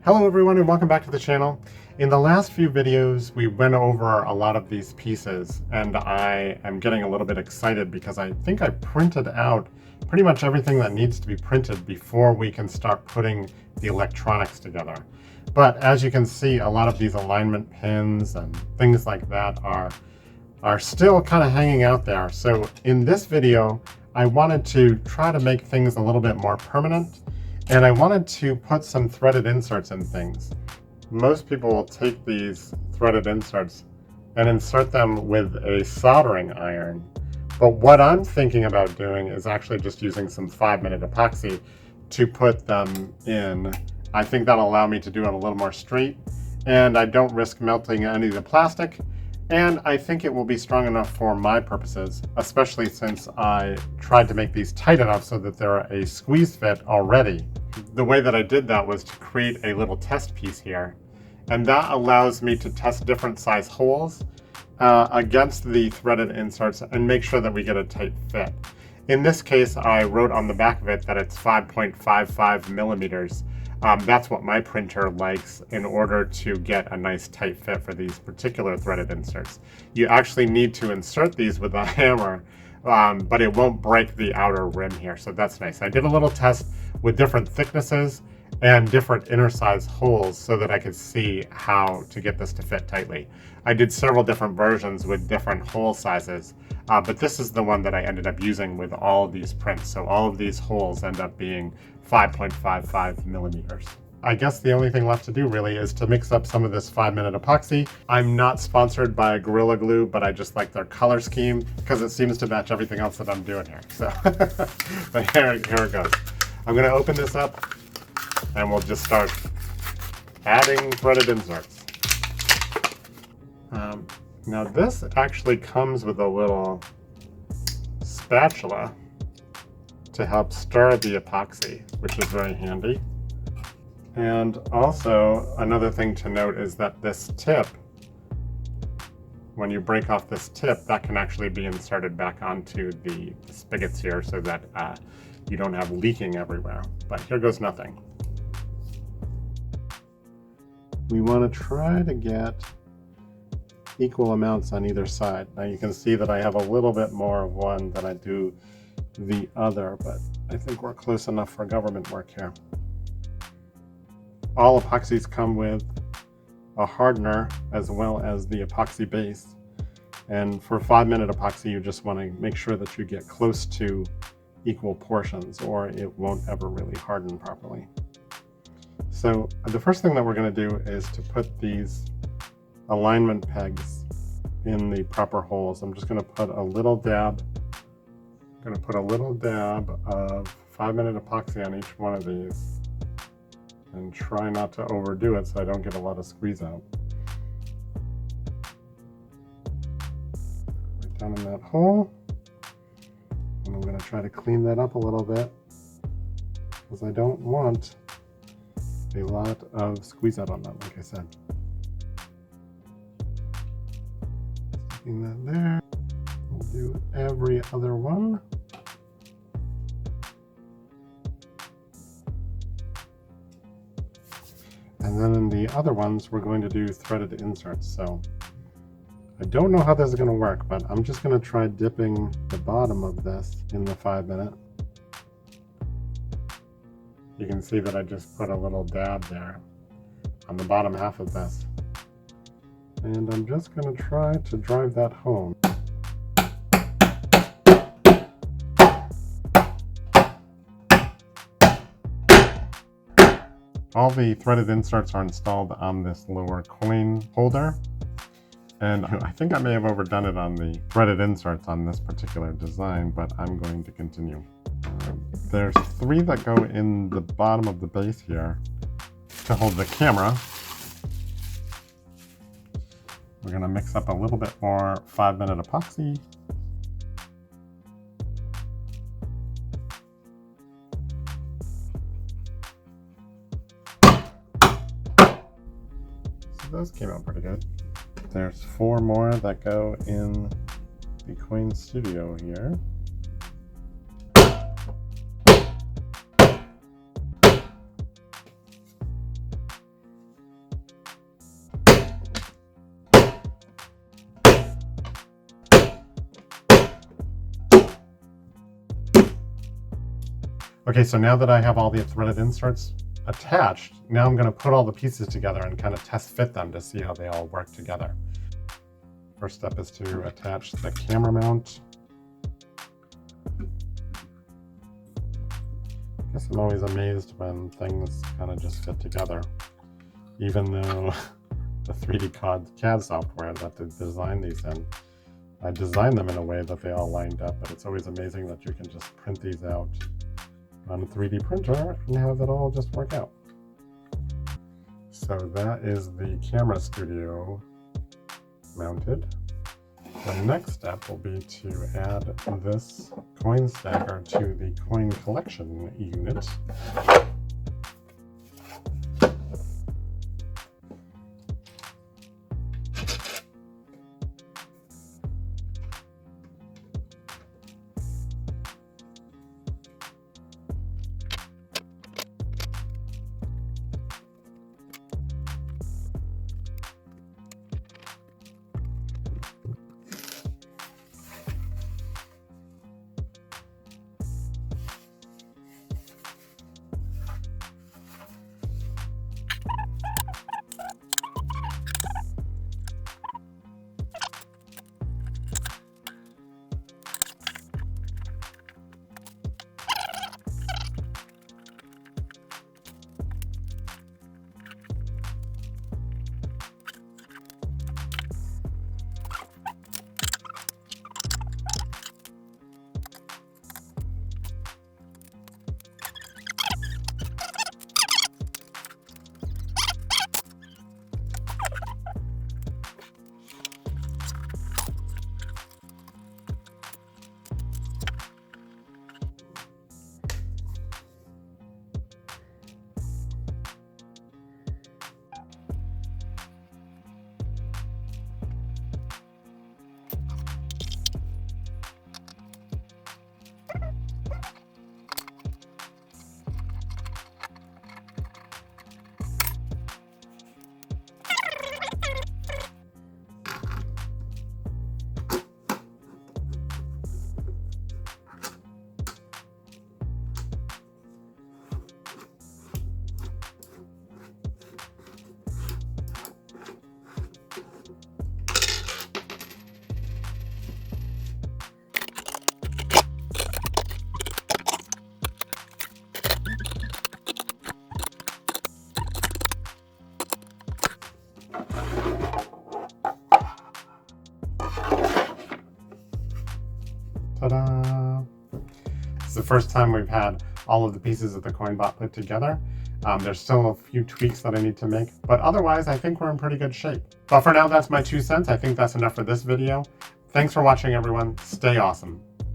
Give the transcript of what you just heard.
Hello everyone and welcome back to the channel. In the last few videos we went over a lot of these pieces and I am getting a little bit excited because I think I printed out pretty much everything that needs to be printed before we can start putting the electronics together. But as you can see, a lot of these alignment pins and things like that are still kind of hanging out there. So in this video I wanted to try to make things a little bit more permanent. And I wanted to put some threaded inserts in things. Most people will take these threaded inserts and insert them with a soldering iron. But what I'm thinking about doing is actually just using some 5-minute epoxy to put them in. I think that'll allow me to do it a little more straight, and I don't risk melting any of the plastic. And I think it will be strong enough for my purposes, especially since I tried to make these tight enough so that they're a squeeze fit already. The way that I did that was to create a little test piece here. And that allows me to test different size holes against the threaded inserts and make sure that we get a tight fit. In this case, I wrote on the back of it that it's 5.55 millimeters. That's what my printer likes in order to get a nice tight fit for these particular threaded inserts. You actually need to insert these with a hammer, but it won't break the outer rim here, so that's nice. I did a little test with different thicknesses and different inner size holes so that I could see how to get this to fit tightly. I did several different versions with different hole sizes, but this is the one that I ended up using with all of these prints. So all of these holes end up being 5.55 millimeters. I guess the only thing left to do really is to mix up some of this 5-minute epoxy. I'm not sponsored by Gorilla Glue, but I just like their color scheme because it seems to match everything else that I'm doing here. So, but here it goes. I'm going to open this up and we'll just start adding threaded inserts. Now this actually comes with a little spatula to help stir the epoxy, which is very handy. And also another thing to note is that this tip, when you break off this tip, that can actually be inserted back onto the spigots here so that you don't have leaking everywhere. But here goes nothing. We want to try to get equal amounts on either side. Now you can see that I have a little bit more of one than I do the other, but I think we're close enough for government work here. All epoxies come with a hardener as well as the epoxy base. And for 5-minute epoxy, you just want to make sure that you get close to equal portions or it won't ever really harden properly. So the first thing that we're going to do is to put these alignment pegs in the proper holes. I'm just going to put a little dab. I'm going to put a little dab of 5-minute epoxy on each one of these and try not to overdo it so I don't get a lot of squeeze out. Right down in that hole. And I'm going to try to clean that up a little bit because I don't want a lot of squeeze out on that, like I said. Sticking that there. We'll do every other one. And then in the other ones, we're going to do threaded inserts. So I don't know how this is going to work, but I'm just going to try dipping the bottom of this in the 5-minute. You can see that I just put a little dab there on the bottom half of this. And I'm just going to try to drive that home. All the threaded inserts are installed on this lower coin holder. And I think I may have overdone it on the threaded inserts on this particular design, but I'm going to continue. There's 3 that go in the bottom of the base here to hold the camera. We're going to mix up a little bit more 5-minute epoxy. So those came out pretty good. There's 4 more that go in the Coin Studio here. Okay, so now that I have all the threaded inserts attached, now I'm going to put all the pieces together and kind of test fit them to see how they all work together. First step is to attach the camera mount. I guess I'm always amazed when things kind of just fit together, even though the 3D CAD software that they designed these in, I designed them in a way that they all lined up, but it's always amazing that you can just print these out on a 3D printer and have it all just work out. So that is the camera studio mounted. The next step will be to add this coin stacker to the coin collection unit. Ta-da! It's the first time we've had all of the pieces of the coin bot put together. There's still a few tweaks that I need to make, but otherwise I think we're in pretty good shape. But for now, that's my 2 cents. I think that's enough for this video. Thanks for watching, everyone. Stay awesome.